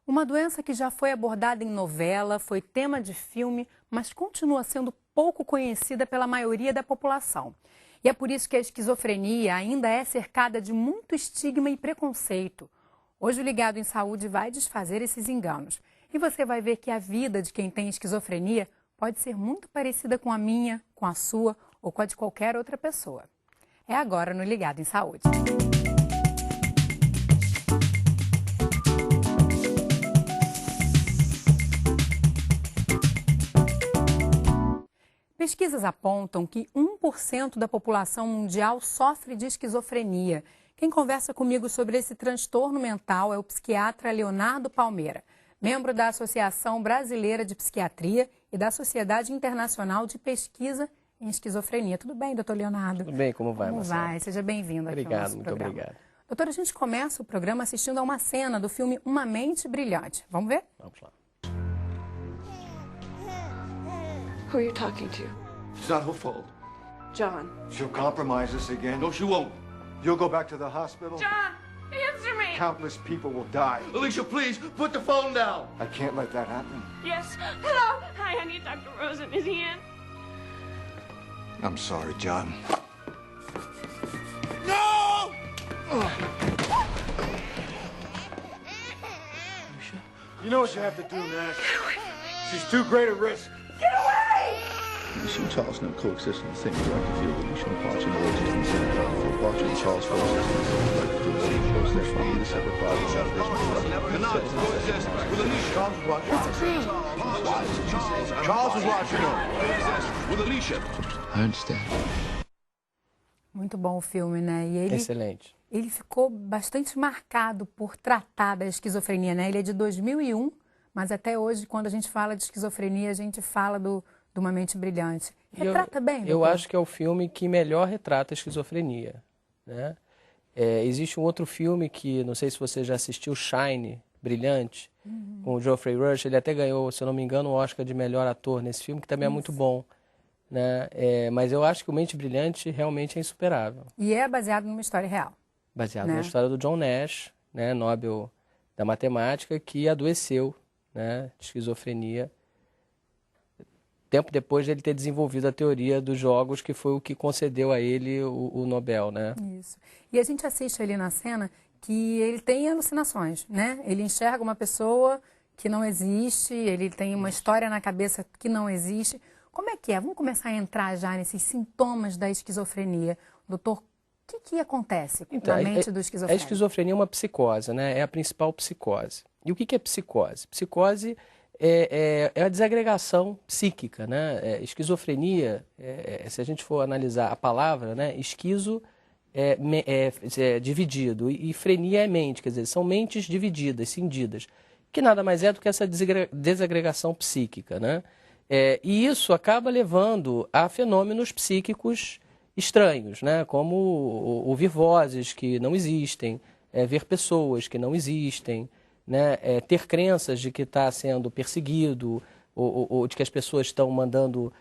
Uma doença que já foi abordada em novela, foi tema de filme, mas continua sendo pouco conhecida pela maioria da população. E é por isso que a esquizofrenia ainda é cercada de muito estigma e preconceito. Hoje o Ligado em Saúde vai desfazer esses enganos. E você vai ver que a vida de quem tem esquizofrenia pode ser muito parecida com a minha, com a sua ou com a de qualquer outra pessoa. É agora no Ligado em Saúde. Pesquisas apontam que 1% da população mundial sofre de esquizofrenia. Quem conversa comigo sobre esse transtorno mental é o psiquiatra Leonardo Palmeira, membro da Associação Brasileira de Psiquiatria e da Sociedade Internacional de Pesquisa em Esquizofrenia. Tudo bem, doutor Leonardo? Tudo bem, como vai, Marcelo? Como vai? Seja bem-vindo aqui ao nosso programa. Muito obrigado. Doutor, a gente começa o programa assistindo a uma cena do filme Uma Mente Brilhante. Vamos ver? Vamos lá. Who are you talking to? It's not her fault. John. She'll compromise us again. No, she won't. You'll go back to the hospital. John, answer me! Countless people will die. Alicia, please, put the phone down. I can't let that happen. Yes. Hello. Hi, I need Dr. Rosen. Is he in? I'm sorry, John. No! You know what you have to do, Nash. She's too great a risk. Alicia and Charles don't coexist in the same galactic field. Alicia and Archer and Rose in the same galactic field. Archer and Charles coexist in the same galactic field. So of course, they're from either separate bodies. Cannot coexist with Alicia. Charles was watching. Charles was watching her. With Alicia. I understand. Muito bom o filme, né? E Excelente. ele ficou bastante marcado por tratar da esquizofrenia, né? Ele é de 2001, mas até hoje, quando a gente fala de esquizofrenia, a gente fala de Uma Mente Brilhante. Retrata bem, Eu doutor? acho que é o filme que melhor retrata a esquizofrenia, né? Existe um outro filme que, não sei se você já assistiu, Shine, Brilhante, com o Geoffrey Rush. Ele até ganhou, se eu não me engano, o Oscar de melhor ator nesse filme, que também é muito bom, né? Mas eu acho que o Mente Brilhante realmente é insuperável. E é baseado numa história real. Baseado Né? na história do John Nash, né, Nobel da Matemática, que adoeceu, né, de esquizofrenia, tempo depois de ele ter desenvolvido a teoria dos jogos, que foi o que concedeu a ele o Nobel, né? Isso. E a gente assiste ali na cena que ele tem alucinações, né? Ele enxerga uma pessoa que não existe, ele tem uma história na cabeça que não existe. Como é que é? Vamos começar a entrar já nesses sintomas da esquizofrenia. Doutor, o que acontece na mente do A esquizofrênico? esquizofrenia é uma psicose, né? É a principal psicose. E o que é psicose? Psicose é a desagregação psíquica, né? Esquizofrenia, se a gente for analisar a palavra, né? Esquizo é dividido e frenia é mente, quer dizer, são mentes divididas, cindidas, que nada mais é do que essa desagregação psíquica, né? E isso acaba levando a fenômenos psíquicos estranhos, né? Como ouvir vozes que não existem, ver pessoas que não existem, né? Ter crenças de que está sendo perseguido ou de que as pessoas estão mandando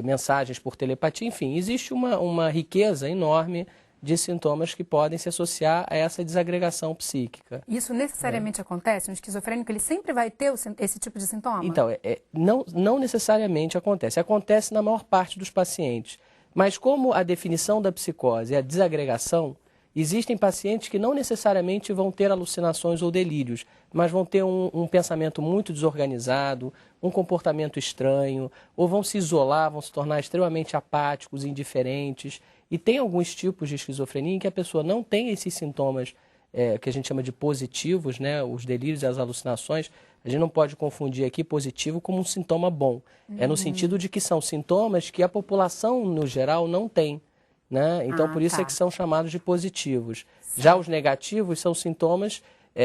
mensagens por telepatia. Enfim, existe uma riqueza enorme de sintomas que podem se associar a essa desagregação psíquica. Isso necessariamente acontece? Um esquizofrênico ele sempre vai ter esse tipo de sintoma? Então, não necessariamente acontece. Acontece na maior parte dos pacientes. Mas como a definição da psicose é a desagregação, existem pacientes que não necessariamente vão ter alucinações ou delírios, mas vão ter um pensamento muito desorganizado, um comportamento estranho, ou vão se isolar, vão se tornar extremamente apáticos, indiferentes. E tem alguns tipos de esquizofrenia em que a pessoa não tem esses sintomas que a gente chama de positivos, né? Os delírios e as alucinações. A gente não pode confundir aqui positivo como um sintoma bom. É no sentido de que são sintomas que a população, no geral, não tem, né? Então, por isso é que são chamados de positivos. Já os negativos são sintomas,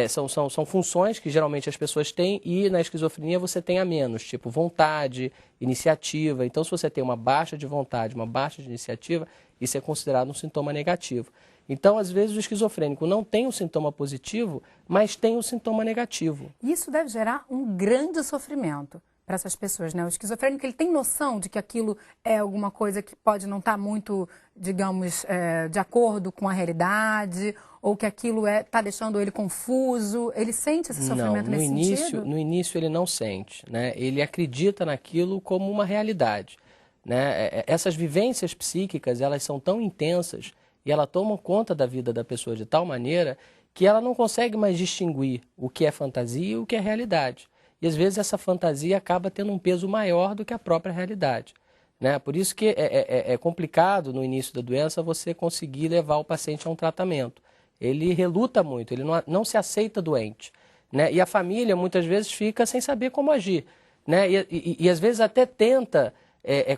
são funções que geralmente as pessoas têm e na esquizofrenia você tem a menos, tipo vontade, iniciativa. Então, se você tem uma baixa de vontade, uma baixa de iniciativa, isso é considerado um sintoma negativo. Então, às vezes, o esquizofrênico não tem um sintoma positivo, mas tem um sintoma negativo. Isso deve gerar um grande sofrimento para essas pessoas, né? O esquizofrênico, ele tem noção de que aquilo é alguma coisa que pode não estar muito, digamos, de acordo com a realidade, ou que aquilo está deixando ele confuso. Ele sente esse sofrimento nesse sentido? No início ele não sente, né? Ele acredita naquilo como uma realidade, né? Essas vivências psíquicas, elas são tão intensas e ela toma conta da vida da pessoa de tal maneira que ela não consegue mais distinguir o que é fantasia e o que é realidade. E às vezes essa fantasia acaba tendo um peso maior do que a própria realidade, né? Por isso que é complicado no início da doença você conseguir levar o paciente a um tratamento. Ele reluta muito, ele não se aceita doente, né? E a família muitas vezes fica sem saber como agir, né? E às vezes até tenta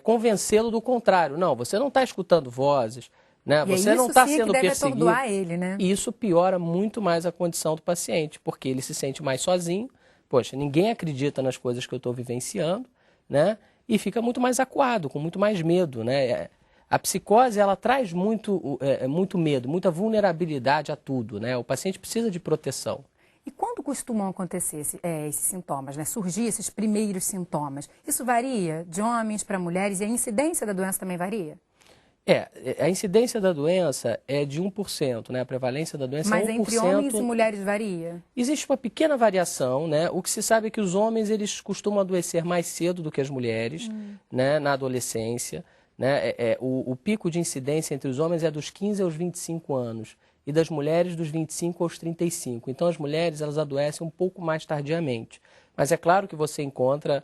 convencê-lo do contrário. Não, você não está escutando vozes, né? Você não está sendo perseguido. Ele, né? E isso piora muito mais a condição do paciente, porque ele se sente mais sozinho. Poxa, ninguém acredita nas coisas que eu estou vivenciando, né? E fica muito mais acuado, com muito mais medo, né? A psicose, ela traz muito medo, muita vulnerabilidade a tudo, né? O paciente precisa de proteção. E quando costumam acontecer esses sintomas, né? Surgir esses primeiros sintomas? Isso varia de homens para mulheres e a incidência da doença também varia? A incidência da doença é de 1%, né? A prevalência da doença Mas é 1%. Mas entre homens e mulheres varia? Existe uma pequena variação, né? O que se sabe é que os homens, eles costumam adoecer mais cedo do que as mulheres, né? Na adolescência, né? O pico de incidência entre os homens é dos 15 aos 25 anos e das mulheres dos 25 aos 35. Então, as mulheres, elas adoecem um pouco mais tardiamente. Mas é claro que você encontra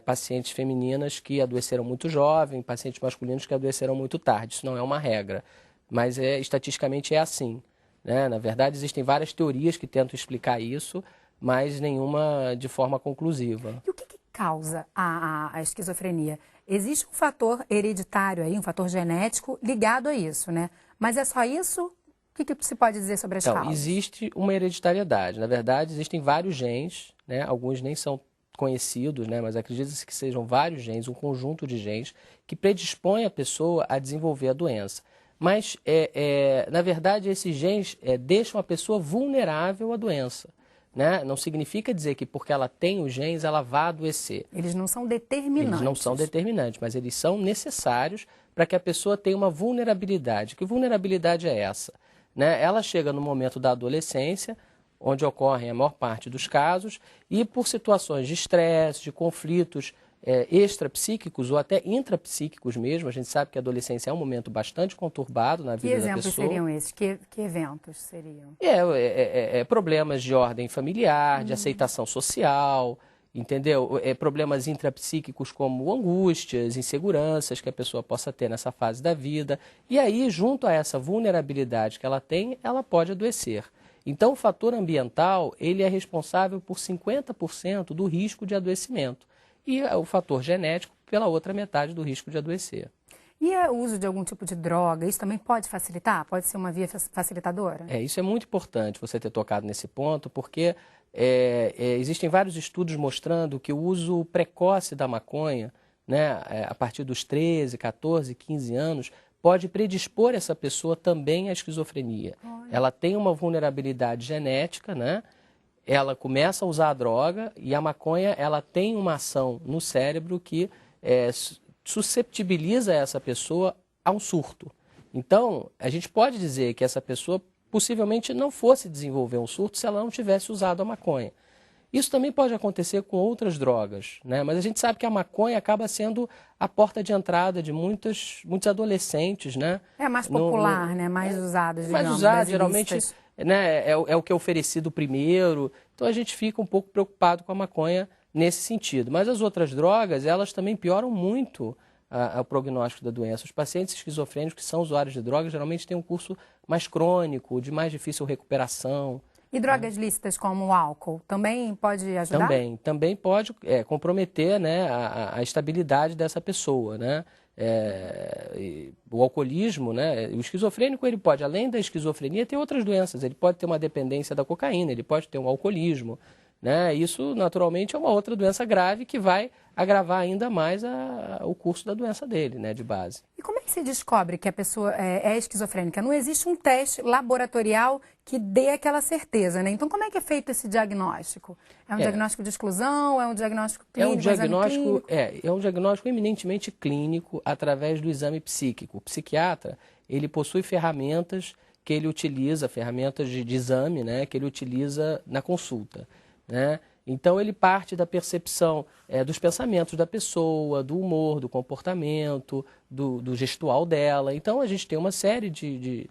pacientes femininas que adoeceram muito jovem, pacientes masculinos que adoeceram muito tarde. Isso não é uma regra, mas estatisticamente é assim, né? Na verdade, existem várias teorias que tentam explicar isso, mas nenhuma de forma conclusiva. E o que causa a esquizofrenia? Existe um fator hereditário aí, um fator genético ligado a isso, né? Mas é só isso? O que se pode dizer sobre as causas? Existe uma hereditariedade. Na verdade, existem vários genes, né? Alguns nem são conhecidos, né? Mas acredita-se que sejam vários genes, um conjunto de genes que predispõe a pessoa a desenvolver a doença. Mas, na verdade, esses genes deixam a pessoa vulnerável à doença, né? Não significa dizer que porque ela tem os genes, ela vai adoecer. Eles não são determinantes. Eles não são determinantes, mas eles são necessários para que a pessoa tenha uma vulnerabilidade. Que vulnerabilidade é essa? Né? Ela chega no momento da adolescência, onde ocorrem a maior parte dos casos, e por situações de estresse, de conflitos extrapsíquicos ou até intrapsíquicos mesmo. A gente sabe que a adolescência é um momento bastante conturbado na vida da pessoa. Que exemplos seriam esses? Que eventos seriam? Problemas de ordem familiar, de aceitação social, entendeu? Problemas intrapsíquicos como angústias, inseguranças que a pessoa possa ter nessa fase da vida. E aí, junto a essa vulnerabilidade que ela tem, ela pode adoecer. Então, o fator ambiental, ele é responsável por 50% do risco de adoecimento. E o fator genético pela outra metade do risco de adoecer. E o uso de algum tipo de droga, isso também pode facilitar? Pode ser uma via facilitadora? Isso é muito importante você ter tocado nesse ponto, porque existem vários estudos mostrando que o uso precoce da maconha, né, a partir dos 13, 14, 15 anos, pode predispor essa pessoa também à esquizofrenia. Olha. Ela tem uma vulnerabilidade genética, né? Ela começa a usar a droga e a maconha ela tem uma ação no cérebro que susceptibiliza essa pessoa a um surto. Então, a gente pode dizer que essa pessoa possivelmente não fosse desenvolver um surto se ela não tivesse usado a maconha. Isso também pode acontecer com outras drogas, né? Mas a gente sabe que a maconha acaba sendo a porta de entrada de muitos adolescentes, né? É mais popular, né? Mais usada, digamos. Mais usada, geralmente, né? É o que é oferecido primeiro. Então a gente fica um pouco preocupado com a maconha nesse sentido. Mas as outras drogas, elas também pioram muito o prognóstico da doença. Os pacientes esquizofrênicos que são usuários de drogas geralmente têm um curso mais crônico, de mais difícil recuperação. E drogas lícitas como o álcool também pode ajudar? Também pode comprometer, né, a estabilidade dessa pessoa, né? O alcoolismo, né? O esquizofrênico ele pode, além da esquizofrenia, ter outras doenças. Ele pode ter uma dependência da cocaína, ele pode ter um alcoolismo, né? Isso, naturalmente, é uma outra doença grave que vai agravar ainda mais o curso da doença dele, né, de base. E como é que se descobre que a pessoa é esquizofrênica? Não existe um teste laboratorial que dê aquela certeza, né? Então, como é que é feito esse diagnóstico? É um diagnóstico de exclusão? É um diagnóstico clínico? É um diagnóstico eminentemente clínico através do exame psíquico. O psiquiatra, ele possui ferramentas que ele utiliza, ferramentas de exame, né, que ele utiliza na consulta, né? Então, ele parte da percepção dos pensamentos da pessoa, do humor, do comportamento, do gestual dela. Então, a gente tem uma série de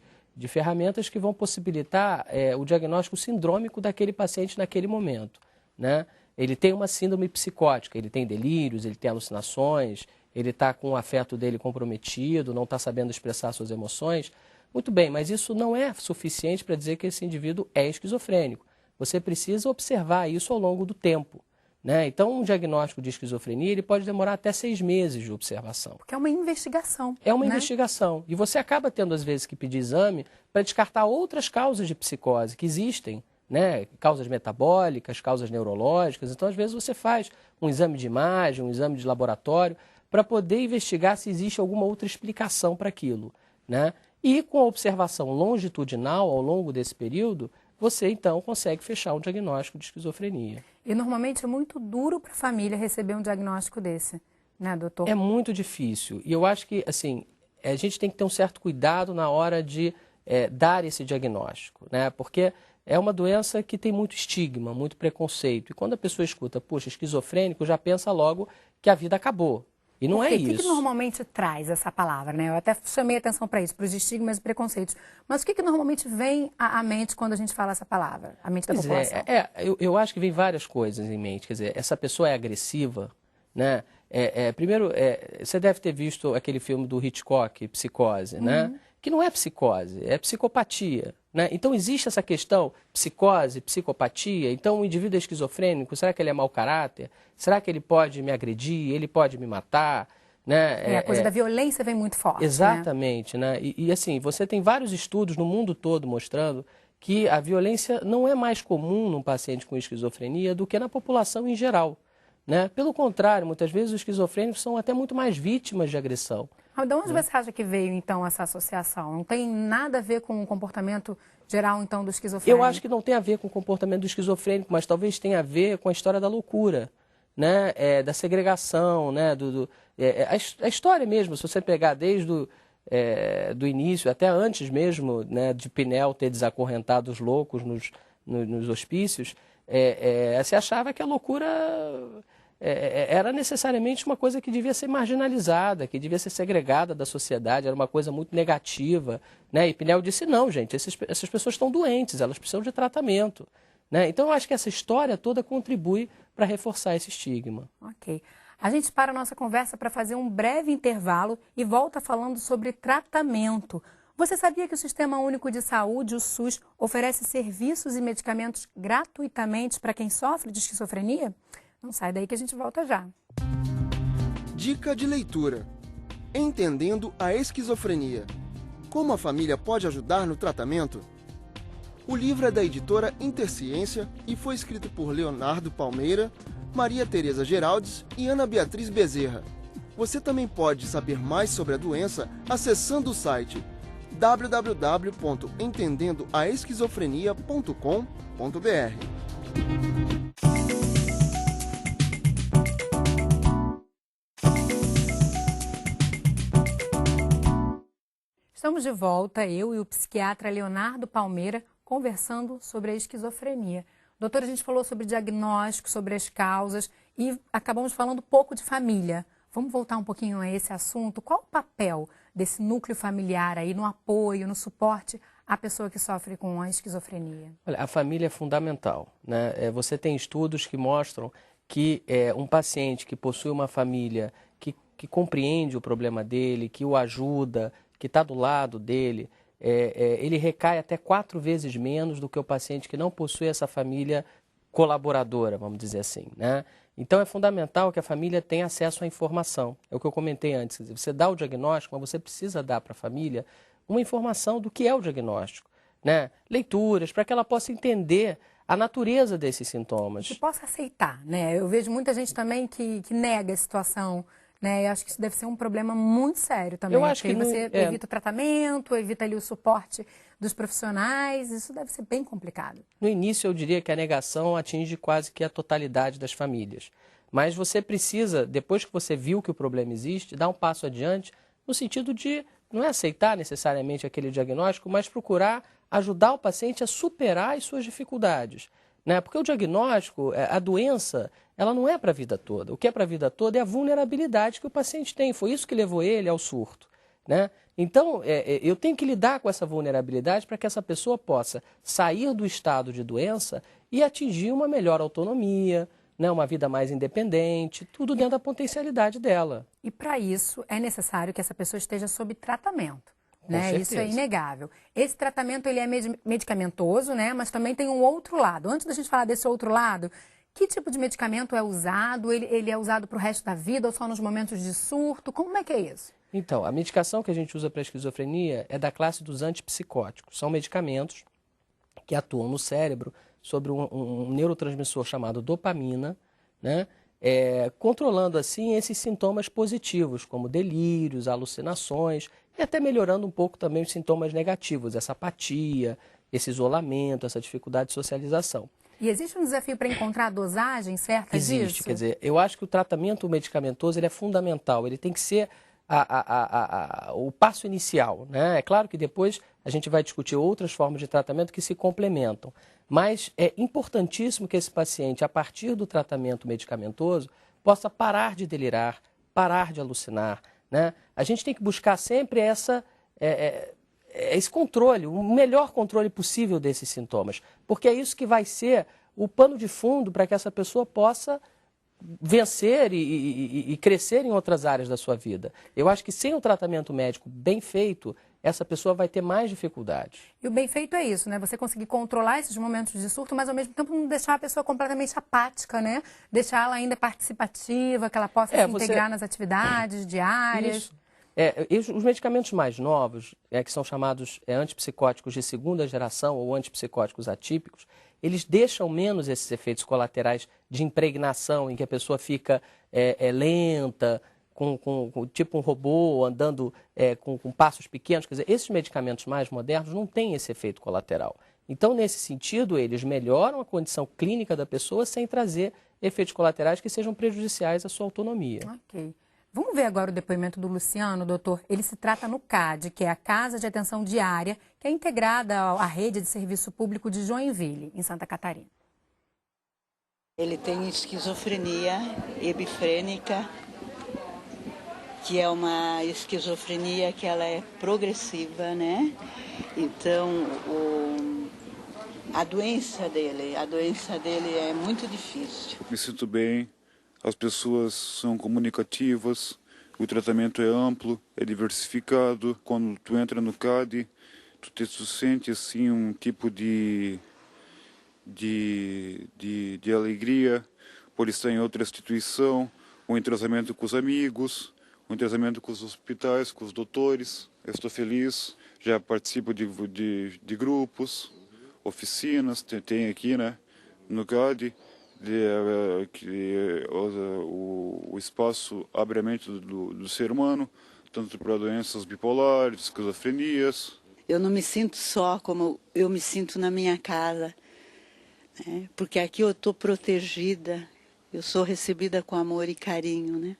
ferramentas que vão possibilitar o diagnóstico sindrômico daquele paciente naquele momento, né? Ele tem uma síndrome psicótica, ele tem delírios, ele tem alucinações, ele está com o afeto dele comprometido, não está sabendo expressar suas emoções. Muito bem, mas isso não é suficiente para dizer que esse indivíduo é esquizofrênico. Você precisa observar isso ao longo do tempo, né? Então, um diagnóstico de esquizofrenia ele pode demorar até 6 meses de observação. Porque é uma investigação. É uma né? investigação. E você acaba tendo, às vezes, que pedir exame para descartar outras causas de psicose que existem, né? Causas metabólicas, causas neurológicas. Então, às vezes, você faz um exame de imagem, um exame de laboratório, para poder investigar se existe alguma outra explicação para aquilo, né? E com a observação longitudinal ao longo desse período, você então consegue fechar um diagnóstico de esquizofrenia. E normalmente é muito duro para a família receber um diagnóstico desse, né, doutor? É muito difícil. E eu acho que, assim, a gente tem que ter um certo cuidado na hora de dar esse diagnóstico, né? Porque é uma doença que tem muito estigma, muito preconceito. E quando a pessoa escuta, poxa, esquizofrênico, já pensa logo que a vida acabou. E não é isso. O que normalmente traz essa palavra, né? Eu até chamei atenção para isso, para os estigmas e preconceitos. Mas o que normalmente vem à mente quando a gente fala essa palavra? À mente da população? Eu acho que vem várias coisas em mente. Quer dizer, essa pessoa é agressiva, né? Primeiro, você deve ter visto aquele filme do Hitchcock, Psicose, né? Que não é psicose, é psicopatia, né? Então, existe essa questão, psicose, psicopatia. Então, o indivíduo é esquizofrênico, será que ele é mau caráter? Será que ele pode me agredir? Ele pode me matar? Né? A coisa da violência vem muito forte. Exatamente, né? E assim, você tem vários estudos no mundo todo mostrando que a violência não é mais comum num paciente com esquizofrenia do que na população em geral, né? Pelo contrário, muitas vezes os esquizofrênicos são até muito mais vítimas de agressão. Mas de onde você acha que veio, então, essa associação? Não tem nada a ver com o comportamento geral, então, do esquizofrênico? Eu acho que não tem a ver com o comportamento do esquizofrênico, mas talvez tenha a ver com a história da loucura, né? Da segregação, né? A história mesmo, se você pegar desde do início, até antes mesmo, né, de Pinel ter desacorrentado os loucos nos hospícios, se achava que a loucura era necessariamente uma coisa que devia ser marginalizada, que devia ser segregada da sociedade, era uma coisa muito negativa, né? E Pinel disse, não, gente, essas pessoas estão doentes, elas precisam de tratamento, né? Então, eu acho que essa história toda contribui para reforçar esse estigma. Ok. A gente para a nossa conversa para fazer um breve intervalo e volta falando sobre tratamento. Você sabia que o Sistema Único de Saúde, o SUS, oferece serviços e medicamentos gratuitamente para quem sofre de esquizofrenia? Não sai daí que a gente volta já. Dica de leitura. Entendendo a esquizofrenia. Como a família pode ajudar no tratamento? O livro é da editora Interciência e foi escrito por Leonardo Palmeira, Maria Tereza Geraldes e Ana Beatriz Bezerra. Você também pode saber mais sobre a doença acessando o site www.entendendoaesquizofrenia.com.br. Estamos de volta, eu e o psiquiatra Leonardo Palmeira, conversando sobre a esquizofrenia. Doutora, a gente falou sobre diagnóstico, sobre as causas e acabamos falando pouco de família. Vamos voltar um pouquinho a esse assunto? Qual o papel desse núcleo familiar aí no apoio, no suporte à pessoa que sofre com a esquizofrenia? Olha, a família é fundamental, né? Você tem estudos que mostram que um paciente que possui uma família que compreende o problema dele, que o ajuda, que está do lado dele, ele recai até 4 vezes menos do que o paciente que não possui essa família colaboradora, vamos dizer assim, né? Então é fundamental que a família tenha acesso à informação. É o que eu comentei antes. Você dá o diagnóstico, mas você precisa dar para a família uma informação do que é o diagnóstico, né? Leituras, para que ela possa entender a natureza desses sintomas. Que possa aceitar, né? Eu vejo muita gente também que nega a situação, né? Eu acho que isso deve ser um problema muito sério também. Eu acho que você evita o tratamento, evita ali o suporte dos profissionais, isso deve ser bem complicado. No início eu diria que a negação atinge quase que a totalidade das famílias. Mas você precisa, depois que você viu que o problema existe, dar um passo adiante no sentido de não é aceitar necessariamente aquele diagnóstico, mas procurar ajudar o paciente a superar as suas dificuldades. Né? Porque o diagnóstico, a doença, ela não é para a vida toda. O que é para a vida toda é a vulnerabilidade que o paciente tem. Foi isso que levou ele ao surto. Né? Então, eu tenho que lidar com essa vulnerabilidade para que essa pessoa possa sair do estado de doença e atingir uma melhor autonomia, né, uma vida mais independente, tudo dentro da potencialidade dela. E para isso é necessário que essa pessoa esteja sob tratamento. Com Né? certeza. Isso é inegável. Esse tratamento ele é medicamentoso, né? Mas também tem um outro lado. Antes da gente falar desse outro lado, que tipo de medicamento é usado? Ele é usado para o resto da vida ou só nos momentos de surto? Como é que é isso? Então, a medicação que a gente usa para a esquizofrenia é da classe dos antipsicóticos. São medicamentos que atuam no cérebro sobre um neurotransmissor chamado dopamina, né? Controlando assim esses sintomas positivos, como delírios, alucinações, e até melhorando um pouco também os sintomas negativos, essa apatia, esse isolamento, essa dificuldade de socialização. E existe um desafio para encontrar a dosagem certa disso? Existe, quer dizer, eu acho que o tratamento medicamentoso ele é fundamental, ele tem que ser o passo inicial, né? É claro que depois a gente vai discutir outras formas de tratamento que se complementam, mas é importantíssimo que esse paciente, a partir do tratamento medicamentoso, possa parar de delirar, parar de alucinar, né? A gente tem que buscar sempre esse controle, o melhor controle possível desses sintomas, porque é isso que vai ser o pano de fundo para que essa pessoa possa vencer e crescer em outras áreas da sua vida. Eu acho que sem o tratamento médico bem feito, essa pessoa vai ter mais dificuldades. E o bem feito é isso, né? Você conseguir controlar esses momentos de surto, mas ao mesmo tempo não deixar a pessoa completamente apática, né? Deixar ela ainda participativa, que ela possa se integrar nas atividades diárias. Isso. Os medicamentos mais novos, que são chamados antipsicóticos de segunda geração ou antipsicóticos atípicos, eles deixam menos esses efeitos colaterais de impregnação, em que a pessoa fica lenta, tipo um robô, andando com passos pequenos. Quer dizer, esses medicamentos mais modernos não têm esse efeito colateral. Então, nesse sentido, eles melhoram a condição clínica da pessoa sem trazer efeitos colaterais que sejam prejudiciais à sua autonomia. Ok. Vamos ver agora o depoimento do Luciano, doutor. Ele se trata no CAD, que é a Casa de Atenção Diária, que é integrada à Rede de Serviço Público de Joinville, em Santa Catarina. Ele tem esquizofrenia hebifrênica, que é uma esquizofrenia que ela é progressiva, né? Então, a doença dele é muito difícil. Me sinto bem. As pessoas são comunicativas, o tratamento é amplo, é diversificado. Quando tu entra no CAD, tu sente assim um tipo de alegria por estar em outra instituição, um entrosamento com os amigos, um entrosamento com os hospitais, com os doutores. Eu estou feliz, já participo de grupos, oficinas, tem aqui, né, no CAD. O espaço abre a mente do ser humano, tanto para doenças bipolares, esquizofrenias. Eu não me sinto só como eu me sinto na minha casa, né? Porque aqui eu estou protegida, eu sou recebida com amor e carinho, né?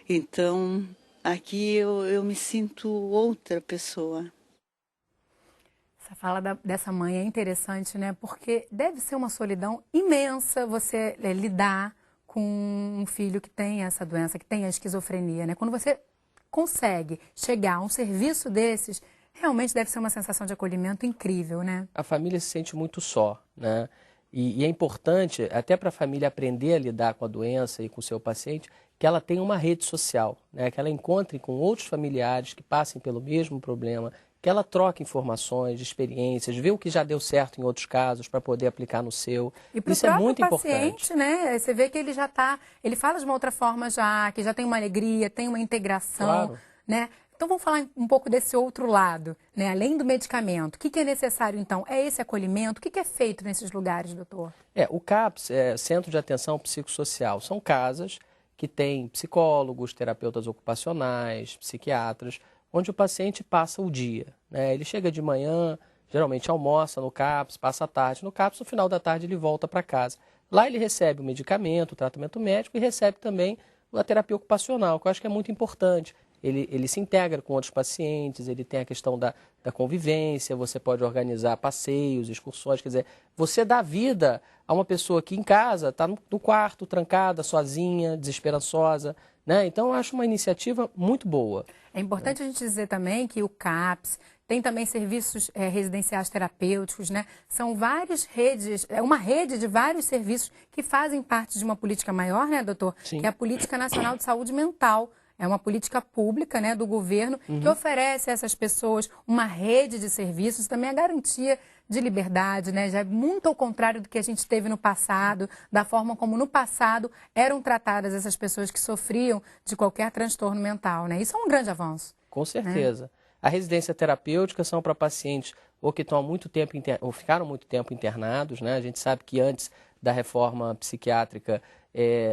Então, aqui eu me sinto outra pessoa. Essa fala dessa mãe é interessante, né? Porque deve ser uma solidão imensa você lidar com um filho que tem essa doença, que tem a esquizofrenia, né? Quando você consegue chegar a um serviço desses, realmente deve ser uma sensação de acolhimento incrível, né? A família se sente muito só, né? E é importante, até para a família aprender a lidar com a doença e com o seu paciente, que ela tenha uma rede social, né? Que ela encontre com outros familiares que passem pelo mesmo problema, que ela troque informações, experiências, vê o que já deu certo em outros casos para poder aplicar no seu. Isso é muito paciente, importante. Né? Você vê que ele já está, ele fala de uma outra forma já, que já tem uma alegria, tem uma integração, claro, né? Então vamos falar um pouco desse outro lado, né? Além do medicamento, o que é necessário então? É esse acolhimento? O que é feito nesses lugares, doutor? O CAPS é Centro de Atenção Psicossocial. São casas que têm psicólogos, terapeutas ocupacionais, psiquiatras, onde o paciente passa o dia, né? Ele chega de manhã, geralmente almoça no CAPS, passa a tarde no CAPS, no final da tarde ele volta para casa. Lá ele recebe o medicamento, o tratamento médico e recebe também a terapia ocupacional, que eu acho que é muito importante. Ele se integra com outros pacientes, ele tem a questão da convivência, você pode organizar passeios, excursões, quer dizer, você dá vida a uma pessoa que em casa está no quarto, trancada, sozinha, desesperançosa, né? Então eu acho uma iniciativa muito boa. É importante a gente dizer também que o CAPS tem também serviços residenciais terapêuticos, né? São várias redes, é uma rede de vários serviços que fazem parte de uma política maior, né, doutor? Sim. Que é a Política Nacional de Saúde Mental. É uma política pública, né, do governo que oferece a essas pessoas uma rede de serviços, também a garantia de liberdade, né? Já é muito ao contrário do que a gente teve no passado, da forma como no passado eram tratadas essas pessoas que sofriam de qualquer transtorno mental, né? Isso é um grande avanço. Com certeza. A residência terapêutica são para pacientes ou que estão há muito tempo ou ficaram muito tempo internados, né? A gente sabe que antes da reforma psiquiátrica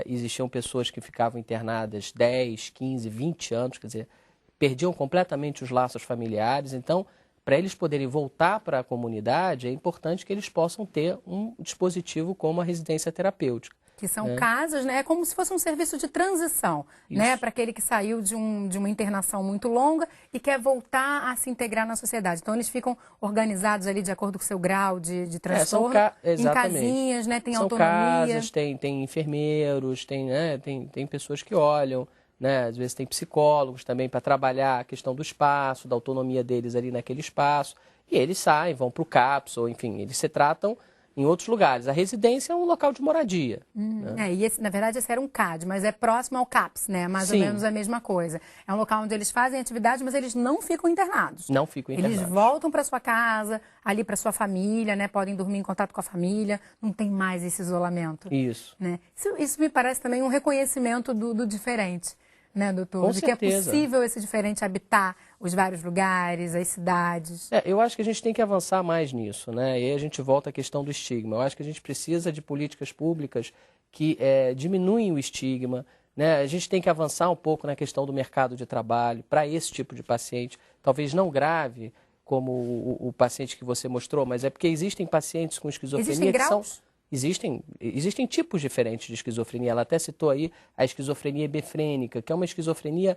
existiam pessoas que ficavam internadas 10, 15, 20 anos, quer dizer, perdiam completamente os laços familiares. Então, para eles poderem voltar para a comunidade, é importante que eles possam ter um dispositivo como a residência terapêutica. Que são casas, né? É como se fosse um serviço de transição, né? Para aquele que saiu de uma internação muito longa e quer voltar a se integrar na sociedade. Então, eles ficam organizados ali de acordo com o seu grau de transtorno, em casinhas, né? Tem autonomia. São casas, tem enfermeiros, tem pessoas que olham, né? Às vezes tem psicólogos também para trabalhar a questão do espaço, da autonomia deles ali naquele espaço. E eles saem, vão para o CAPS, ou enfim, eles se tratam em outros lugares. A residência é um local de moradia. Né? E na verdade esse era um CAD, mas é próximo ao CAPS, né? Mais ou menos a mesma coisa. É um local onde eles fazem atividades, mas eles não ficam internados. Não ficam internados. Eles voltam para sua casa, ali para sua família, né? Podem dormir em contato com a família, não tem mais esse isolamento. Isso. Né? Isso me parece também um reconhecimento do diferente, né, doutor? Com de certeza. Que é possível esse diferente habitar os vários lugares, as cidades. Eu acho que a gente tem que avançar mais nisso, né? E aí a gente volta à questão do estigma. Eu acho que a gente precisa de políticas públicas que diminuem o estigma, né? A gente tem que avançar um pouco na questão do mercado de trabalho para esse tipo de paciente, talvez não grave, como o paciente que você mostrou, mas é porque existem pacientes com esquizofrenia Existem graus? Existem tipos diferentes de esquizofrenia. Ela até citou aí a esquizofrenia hebefrênica, que é uma esquizofrenia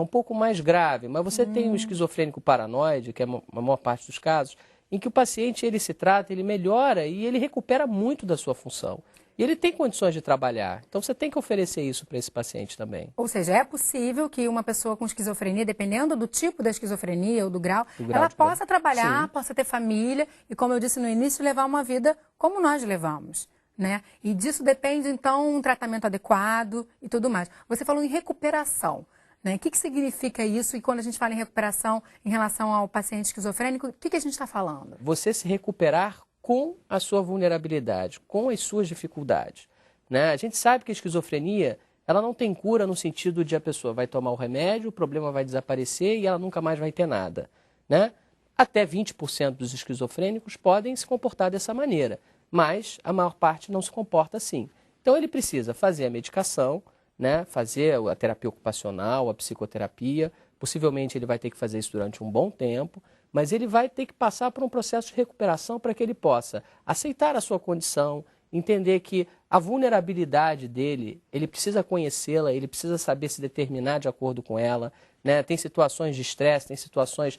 um pouco mais grave, mas você tem um esquizofrênico paranoide, que é a maior parte dos casos, em que o paciente ele se trata, ele melhora e ele recupera muito da sua função. E ele tem condições de trabalhar. Então você tem que oferecer isso para esse paciente também. Ou seja, é possível que uma pessoa com esquizofrenia, dependendo do tipo da esquizofrenia ou do grau, ela possa trabalhar, possa ter família e, como eu disse no início, levar uma vida como nós levamos, né? E disso depende, então, um tratamento adequado e tudo mais. Você falou em recuperação, né? O que significa isso? E quando a gente fala em recuperação em relação ao paciente esquizofrênico, o que a gente está falando? Você se recuperar com a sua vulnerabilidade, com as suas dificuldades, né? A gente sabe que a esquizofrenia, ela não tem cura no sentido de a pessoa vai tomar o remédio, o problema vai desaparecer e ela nunca mais vai ter nada, né? Até 20% dos esquizofrênicos podem se comportar dessa maneira, mas a maior parte não se comporta assim. Então ele precisa fazer a medicação, né? Fazer a terapia ocupacional, a psicoterapia, possivelmente ele vai ter que fazer isso durante um bom tempo, mas ele vai ter que passar por um processo de recuperação para que ele possa aceitar a sua condição, entender que a vulnerabilidade dele, ele precisa conhecê-la, ele precisa saber se determinar de acordo com ela, né? Tem situações de estresse, tem situações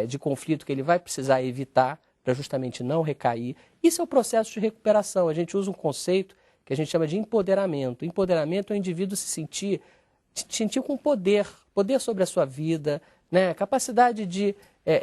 de conflito que ele vai precisar evitar para justamente não recair. Isso é o processo de recuperação. A gente usa um conceito que a gente chama de empoderamento. Empoderamento é o indivíduo se sentir com poder sobre a sua vida, né? Capacidade de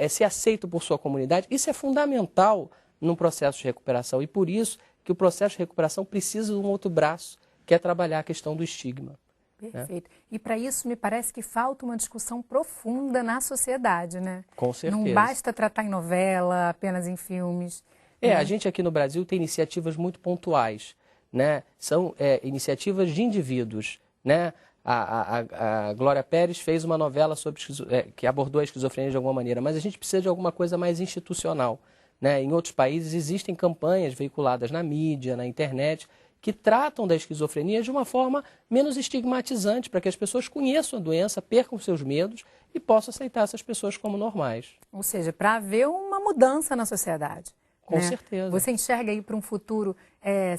ser aceito por sua comunidade. Isso é fundamental num processo de recuperação e por isso que o processo de recuperação precisa de um outro braço, que é trabalhar a questão do estigma. Perfeito. Né? E para isso me parece que falta uma discussão profunda na sociedade, né? Com certeza. Não basta tratar em novela, apenas em filmes. Né? A gente aqui no Brasil tem iniciativas muito pontuais, né? São iniciativas de indivíduos, né? A Glória Pérez fez uma novela sobre que abordou a esquizofrenia de alguma maneira, mas a gente precisa de alguma coisa mais institucional, né? Em outros países existem campanhas veiculadas na mídia, na internet, que tratam da esquizofrenia de uma forma menos estigmatizante, para que as pessoas conheçam a doença, percam seus medos e possam aceitar essas pessoas como normais. Ou seja, para haver uma mudança na sociedade. Com certeza. Você enxerga aí para um futuro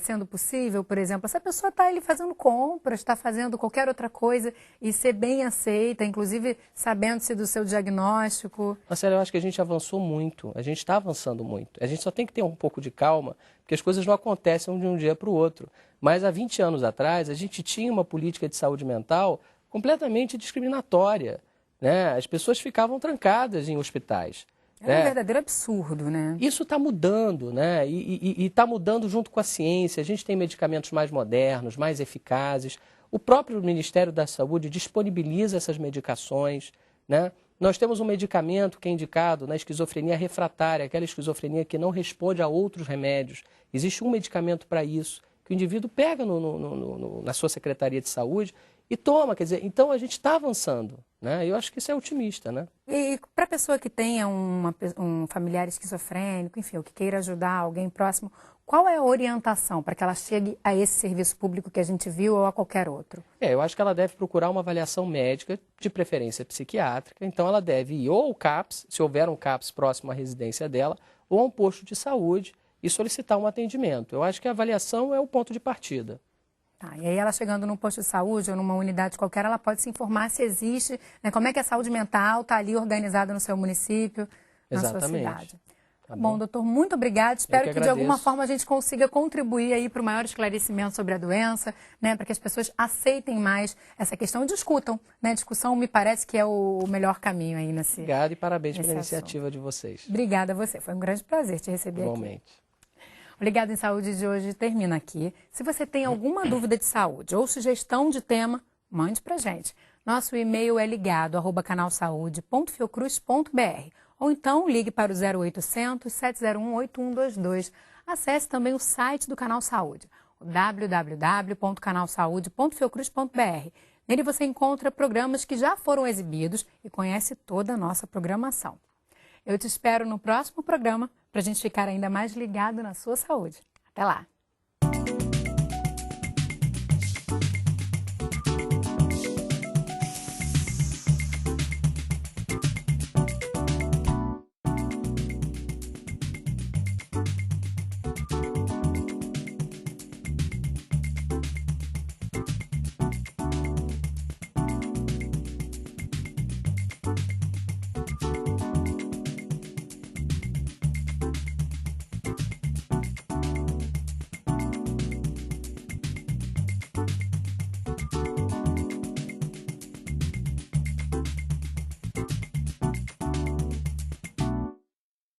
sendo possível, por exemplo, essa pessoa está ali fazendo compras, está fazendo qualquer outra coisa e ser bem aceita, inclusive sabendo-se do seu diagnóstico? Marcelo, eu acho que a gente avançou muito, a gente está avançando muito. A gente só tem que ter um pouco de calma, porque as coisas não acontecem de um dia para o outro. Mas há 20 anos atrás, a gente tinha uma política de saúde mental completamente discriminatória, né? As pessoas ficavam trancadas em hospitais. É um verdadeiro absurdo, né? Isso está mudando, né? E está mudando junto com a ciência. A gente tem medicamentos mais modernos, mais eficazes. O próprio Ministério da Saúde disponibiliza essas medicações, né? Nós temos um medicamento que é indicado na esquizofrenia refratária, aquela esquizofrenia que não responde a outros remédios. Existe um medicamento para isso, que o indivíduo pega na sua Secretaria de Saúde e toma, quer dizer, então a gente está avançando, né? Eu acho que isso é otimista, né? E para a pessoa que tenha um familiar esquizofrênico, enfim, ou que queira ajudar alguém próximo, qual é a orientação para que ela chegue a esse serviço público que a gente viu ou a qualquer outro? Eu acho que ela deve procurar uma avaliação médica, de preferência psiquiátrica, então ela deve ir ou ao CAPS, se houver um CAPS próximo à residência dela, ou a um posto de saúde e solicitar um atendimento. Eu acho que a avaliação é o ponto de partida. Tá, e aí ela chegando num posto de saúde ou numa unidade qualquer, ela pode se informar se existe, né, como é que a saúde mental está ali organizada no seu município, na sua cidade. Tá bom, doutor, muito obrigada. Espero que de alguma forma a gente consiga contribuir aí para o maior esclarecimento sobre a doença, né, para que as pessoas aceitem mais essa questão e discutam, né? Discussão me parece que é o melhor caminho aí nesse. Obrigado e parabéns pela iniciativa de vocês. Obrigada a você, foi um grande prazer te receber Igualmente. aqui. O Ligado em Saúde de hoje termina aqui. Se você tem alguma dúvida de saúde ou sugestão de tema, mande pra gente. Nosso e-mail é ligado@canalsaude.fiocruz.br ou então ligue para o 0800 701 8122. Acesse também o site do Canal Saúde, o www.canalsaude.fiocruz.br. Nele você encontra programas que já foram exibidos e conhece toda a nossa programação. Eu te espero no próximo programa para a gente ficar ainda mais ligado na sua saúde. Até lá!